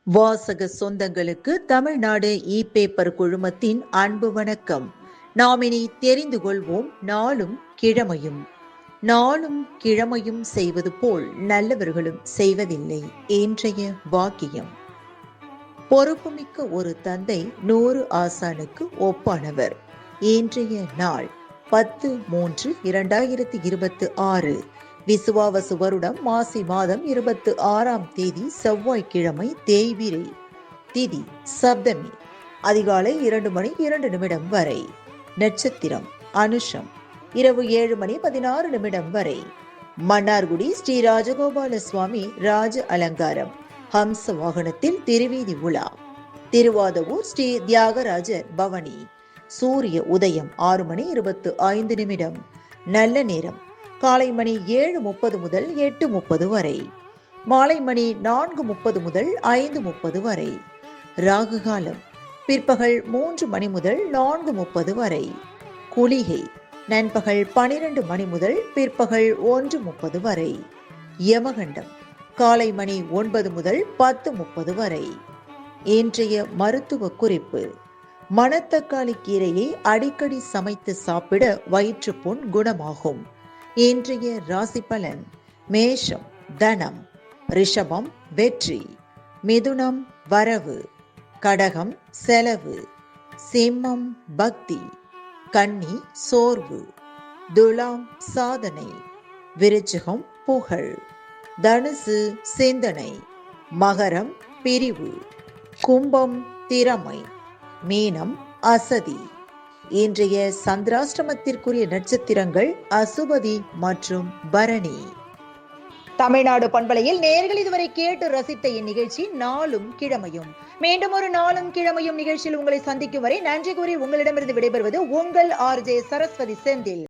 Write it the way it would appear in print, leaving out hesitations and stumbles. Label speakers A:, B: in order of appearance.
A: வாசக சொந்தங்களுக்கு தமிழ்நாடு இ-பேப்பர் குழுமத்தின் அன்பு வணக்கம். நாம் இனி தெரிந்து கொள்வோம் நாளும் கிழமையும். நாளும் கிழமையும் செய்வது போல் நல்லவர்களும் செய்வதில்லை இன்றைய வாக்கியம். பொறுப்புமிக்க ஒரு தந்தை 100 ஆசானுக்கு ஒப்பானவர். இன்றைய நாள் 10/3/2026 விசுவாவசு வருடம் மாசி மாதம் 26ஆம் தேதி செவ்வாய்க்கிழமை, தேய்பிறை திதி சப்தமி, அதிகாலை 2:02 வரை. நட்சத்திரம் அனுஷம், இரவு 7:16 வரை. மன்னார்குடி ஸ்ரீ ராஜகோபால சுவாமி ராஜ அலங்காரம், ஹம்ச வாகனத்தில் திருவீதி உலா. திருவாதவூர் ஸ்ரீ தியாகராஜர் பவனி. சூரிய உதயம் 6:25. நல்ல நேரம் காலை மணி 7:30 முதல் 8:30 வரை. மாலை மணி 4:30 முதல் 5:30 வரை. ராகு காலம் பிற்பகல் 3 மணி முதல் 4:30 வரை. குளிகை நண்பகல் 12 மணி முதல் பிற்பகல் 1:30 வரை. யமகண்டம் காலை மணி 9 முதல் 10:30 வரை. இன்றைய மருத்துவ குறிப்பு: மணத்தக்காளி கீரையை அடிக்கடி சமைத்து சாப்பிட வயிற்றுப்புண் குணமாகும். இன்றைய ராசி பலன்: மேஷம் தனம், ரிஷபம் வெற்றி, மிதுனம் வரவு, கடகம் செலவு, சிம்மம் பக்தி, கன்னி சோர்வு, துலாம் சாதனை, விருச்சிகம் புகழ், தனுசு சிந்தனை, மகரம் பிரிவு, கும்பம் திறமை, மீனம் அசதி. இன்றைய சந்திராஷ்டமத்திற்குரிய நட்சத்திரங்கள் அசுபதி மற்றும் பரணி. தமிழ்நாடு பண்பலையில் நேயர்கள் இதுவரை கேட்டு ரசித்த இந்நிகழ்ச்சி நாளும் கிழமையும். மீண்டும் ஒரு நாளும் கிழமையும் நிகழ்ச்சியில் உங்களை சந்திக்கும் வரை நன்றி கூறி உங்களிடமிருந்து விடைபெறுவது உங்கள் RJ சரஸ்வதி செந்தில்.